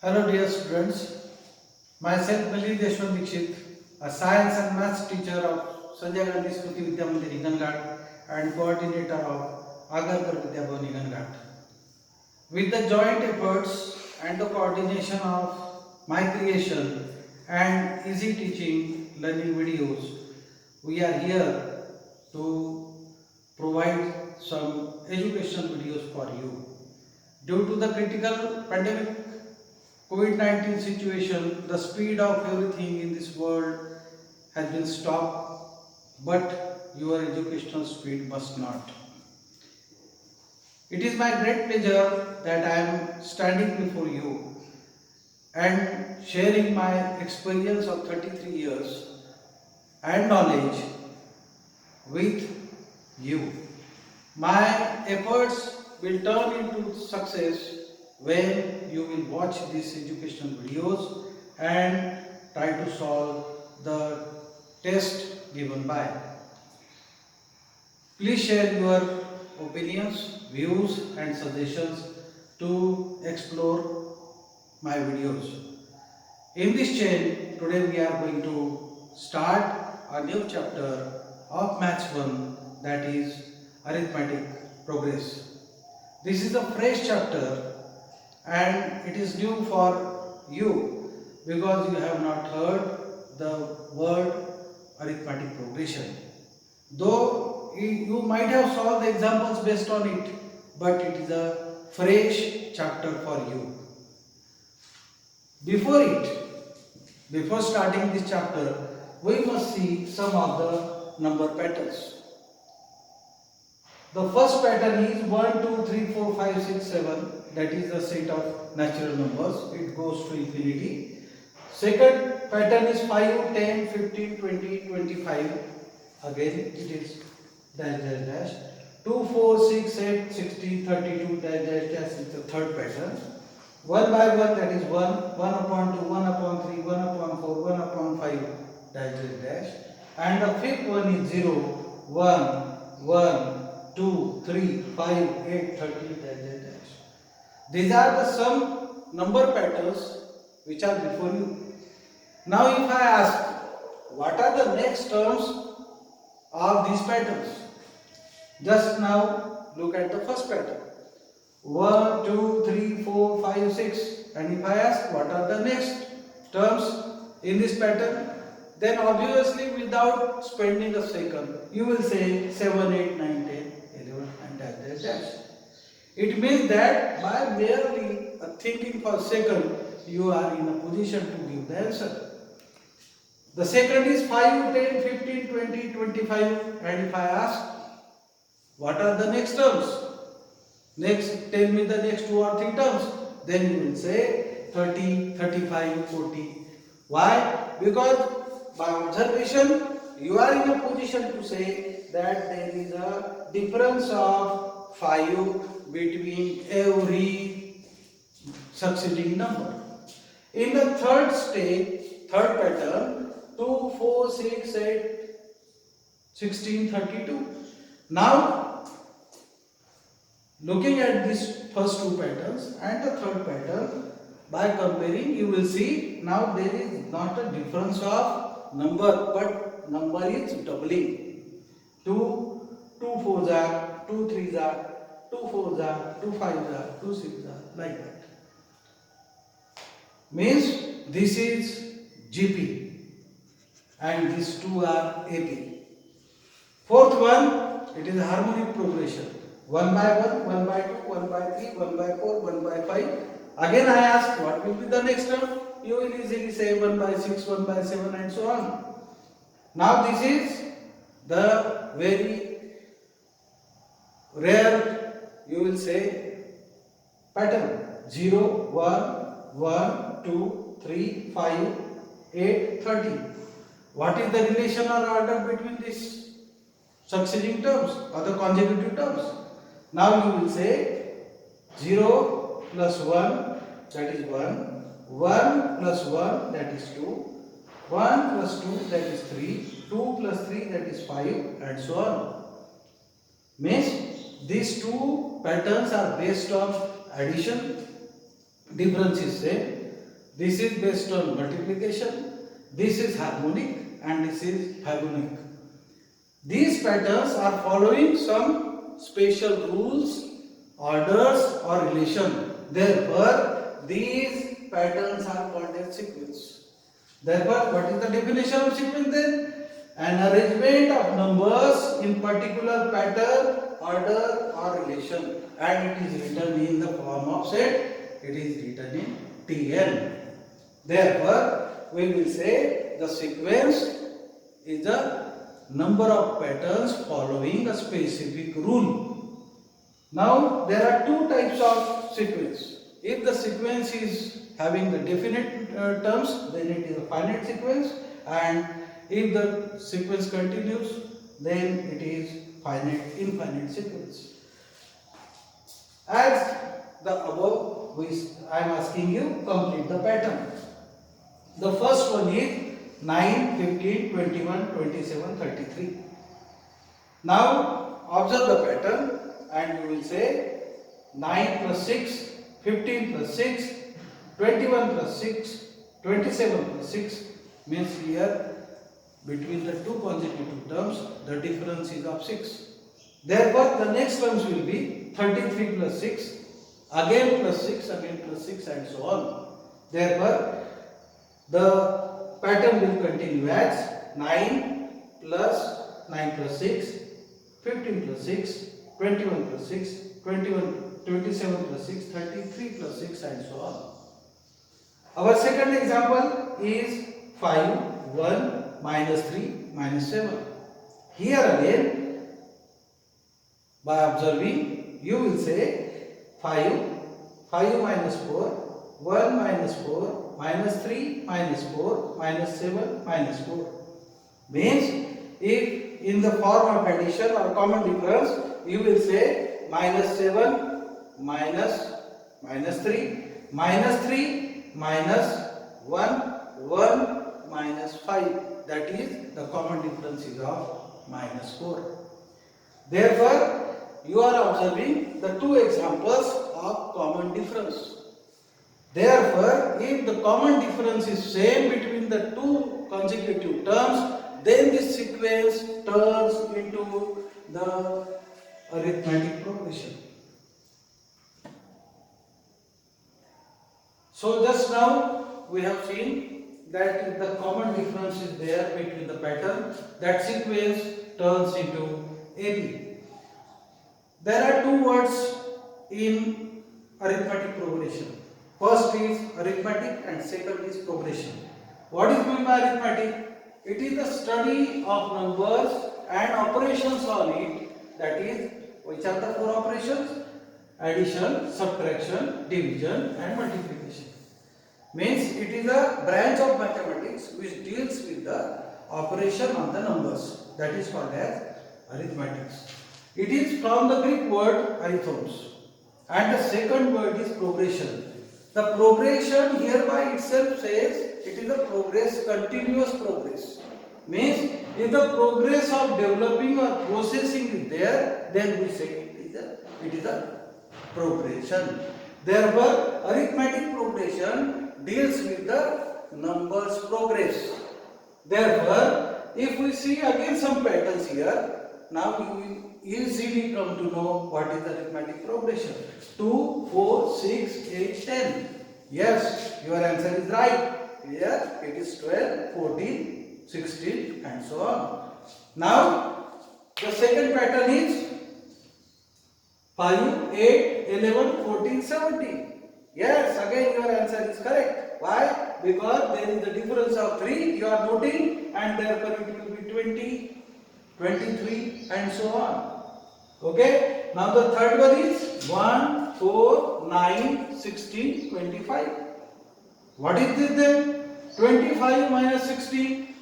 Hello dear students, myself Mali Deshwant Dikshit, a science and maths teacher of Sanjay Gandhi Smriti Vidya Mandir Hinganghat and coordinator of Agarkar Vidya Bhavan Hinganghat. With the joint efforts and the coordination of my creation and easy teaching learning videos, we are here to provide some educational videos for you. Due to the critical pandemic COVID-19 situation, the speed of everything in this world has been stopped, but your educational speed must not. It is my great pleasure that I am standing before you and sharing my experience of 33 years and knowledge with you. My efforts will turn into success when you will watch these educational videos and try to solve the test given by. Please share your opinions, views and suggestions to explore my videos. In this chain, today we are going to start a new chapter of Maths 1, that is Arithmetic Progress. This is a fresh chapter and it is new for you because you have not heard the word arithmetic progression. Though you might have solved the examples based on it, but it is a fresh chapter for you. Before starting this chapter, we must see some of the number patterns. The first pattern is 1, 2, 3, 4, 5, 6, 7. That is the set of natural numbers. It goes to infinity. Second pattern is 5, 10, 15, 20, 25. Again it is dash dash dash. 2, 4, 6, 8, 16, 32 dash dash dash is the third pattern. 1 by 1, that is 1, 1 upon 2, 1 upon 3, 1 upon 4, 1 upon 5 dash dash dash. And the fifth one is 0, 1, 1, 2, 3, 5, 8, 30 dash dash dash. These are the some number patterns which are before you. Now if I ask, what are the next terms of these patterns? Just now look at the first pattern. 1, 2, 3, 4, 5, 6. And if I ask, what are the next terms in this pattern? Then obviously without spending a second, you will say 7, 8, 9, 10, 11 and dash dash dash. It means that by merely thinking for a second, you are in a position to give the answer. The second is 5, 10, 15, 20, 25. And if I ask, what are the next terms? Next, tell me the next 2 or 3 terms. Then you will say 30, 35, 40. Why? Because by observation, you are in a position to say that there is a difference of 5 between every succeeding number. In the third stage, third pattern, 2, 4, 6, 8, 16, 32. Now, looking at these first 2 patterns and the third pattern, by comparing, you will see now there is not a difference of number, but number is doubling. 2, 2 4s are, 2 3s are, 2 4s are, 2 5s are, 2 6s are, like that. Means this is GP and these 2 are AP. Fourth one, it is harmonic progression. 1 by 1, 1 by 2, 1 by 3, 1 by 4, 1 by 5. Again I ask, what will be the next term? You will easily say 1 by 6, 1 by 7 and so on. Now this is the very rare, you will say, pattern. 0, 1, 1, 2, 3, 5, 8, 30. What is the relation or order between these succeeding terms or the consecutive terms? Now you will say 0 plus 1, that is 1, 1 plus 1, that is 2, 1 plus 2, that is 3, 2 plus 3, that is 5 and so on. Means these 2 patterns are based on addition, difference is same. This is based on multiplication, this is harmonic and this is harmonic. These patterns are following some special rules, orders or relation. Therefore, these patterns are called as sequence. Therefore, what is the definition of sequence then? An arrangement of numbers in particular pattern, order or relation, and it is written in the form of set. It is written in Tn. Therefore, we will say the sequence is the number of patterns following a specific rule. Now, there are two types of sequence. If the sequence is having the definite terms, then it is a finite sequence, and if the sequence continues, then it is infinite sequence. As the above, I am asking you complete the pattern. The first one is 9, 15, 21, 27, 33. Now observe the pattern and you will say 9 plus 6, 15 plus 6, 21 plus 6, 27 plus 6 means here between the two consecutive terms the difference is of 6. Therefore the next terms will be 33 plus 6, again plus 6, again plus 6 and so on. Therefore the pattern will continue as 9 plus 6, 15 plus 6, 21 plus 6, 27 plus 6, 33 plus 6 and so on. Our second example is 5, 1, minus 3, minus 7. Here again, by observing, you will say 5 minus 4, 1 minus 4, minus 3, minus 4, minus 7, minus 4. Means, if in the form of addition or common difference, you will say minus 7, minus 3, minus 3, minus 1, minus 5. That is the common difference is of minus 4. Therefore, you are observing the two examples of common difference. Therefore, if the common difference is same between the two consecutive terms, then this sequence turns into the arithmetic progression. So just now we have seen that if the common difference is there between the pattern, that sequence turns into AB. There are two words in arithmetic progression. First is arithmetic and second is progression. What is meant by arithmetic? It is the study of numbers and operations on it. That is, which are the four operations? Addition, subtraction, division and multiplication. Means it is a branch of mathematics which deals with the operation on the numbers. That is called as arithmetics. It is from the Greek word arithmos, and the second word is progression. The progression hereby itself says it is a continuous progress. Means if the progress of developing or processing is there, then we say it is a progression. Therefore, arithmetic progression deals with the numbers progress. Therefore, if we see again some patterns here, now you will easily come to know what is arithmetic progression. 2, 4, 6, 8, 10. Yes, your answer is right. Here it is 12, 14, 16 and so on. Now, the second pattern is 5, 8, 11, 14, 17. Yes, again your answer is correct. Why? Because there is a difference of 3 you are noting, and therefore it will be 20, 23 and so on. Okay. Now the third one is 1, 4, 9, 16, 25. What is this then? 25 minus 16,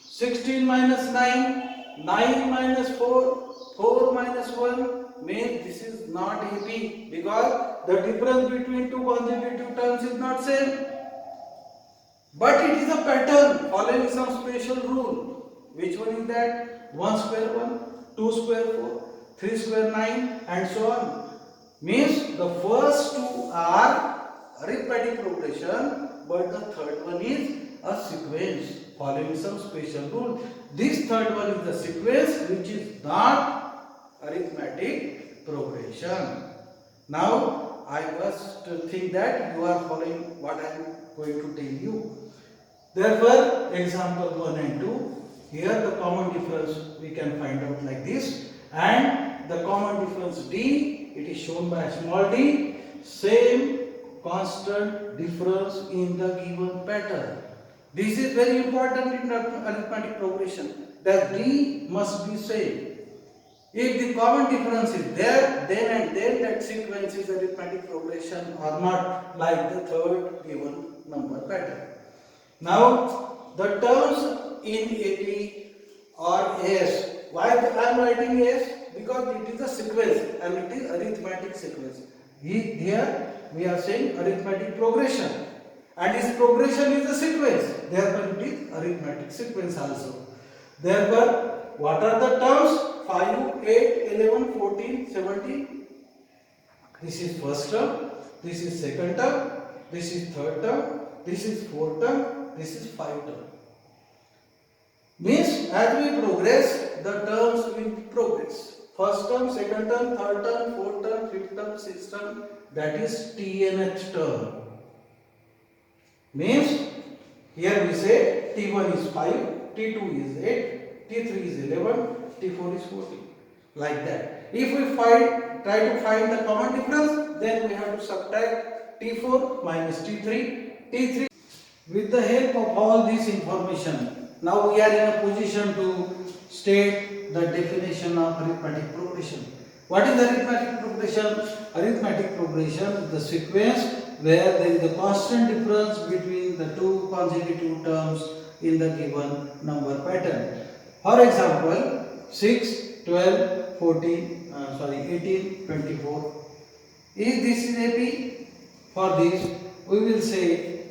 16 minus 9, 9 minus 4, 4 minus 1. Means this is not AP because the difference between two consecutive terms is not same. But it is a pattern following some special rule. Which one is that? 1 square 1, 2 square 4, 3 square 9 and so on. Means the first two are arithmetic progression, but the third one is a sequence following some special rule. This third one is the sequence which is not arithmetic progression. Now I must think that you are following what I am going to tell you. Therefore, example 1 and 2, here the common difference we can find out like this, and the common difference D, it is shown by small d, same constant difference in the given pattern. This is very important in arithmetic progression, that D must be same. If the common difference is there, then and then that sequence is arithmetic progression or not, like the third given number pattern. Now, the terms in AP or S, why I am writing S? Because it is a sequence and it is arithmetic sequence. Here we are saying arithmetic progression, and this progression is a sequence, therefore it is arithmetic sequence also. Therefore, what are the terms? 5, 8, 11, 14, 17. This is first term, this is second term, this is third term, this is fourth term, this is 5 term. Means as we progress, the terms will progress. First term, second term, third term, fourth term, fifth term, sixth term, that is TNth term. Means here we say T1 is 5, T2 is 8, T3 is 11, T4 is 14. Like that. If we try to find the common difference, then we have to subtract T4 minus T3, T3. With the help of all this information, now we are in a position to state the definition of arithmetic progression. What is arithmetic progression? Arithmetic progression is the sequence where there is a constant difference between the two consecutive terms in the given number pattern. For example, 6, 12, 18, 24. If this is AP, for this we will say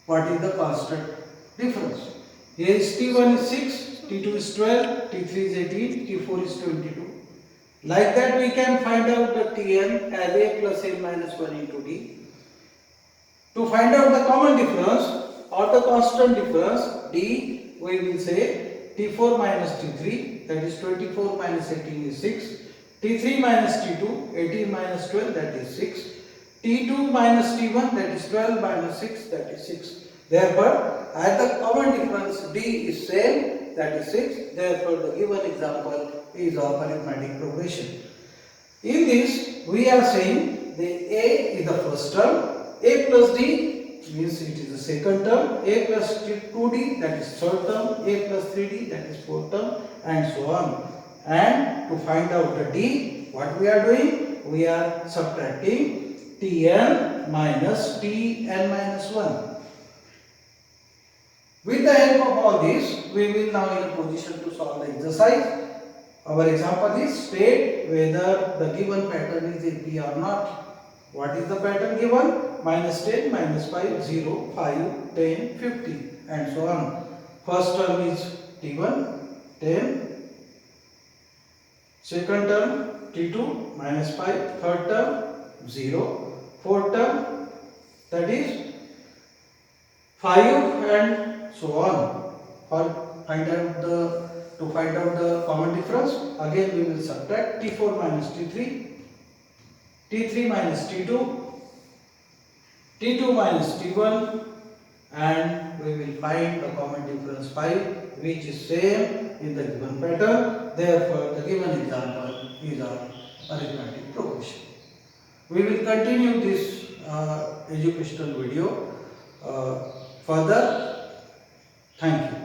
what is the constant difference. Here is T1 is 6, T2 is 12, T3 is 18, T4 is 22. Like that we can find out the Tn as A plus A minus 1 into D. To find out the common difference or the constant difference, D, we will say T4 minus T3, that is 24 minus 18 is 6. T3 minus T2, 18 minus 12, that is 6. T2 minus T1, that is 12 minus 6, that is 6. Therefore, as the common difference D is same, that is 6. Therefore, the given example is of arithmetic progression. In this, we are saying the A is the first term, A plus D means it is the second term, A plus 2D, that is third term, A plus 3D, that is fourth term, and so on. And to find out the D, what we are doing? We are subtracting Tn minus Tn minus 1. With the help of all this, we will now in a position to solve the exercise. Our example is state whether the given pattern is AP or not. What is the pattern given? Minus 10, minus 5, 0, 5, 10, 15 and so on. First term is T1, 10. Second term T2, minus 5. Third term 0. Fourth term, that is 5 and so on. To find out the common difference, again we will subtract T4 minus T3, T3 minus T2, T2 minus T1, and we will find the common difference 5, which is same in the given pattern. Therefore, the given example is of arithmetic progression. We will continue this educational video further. Thank you.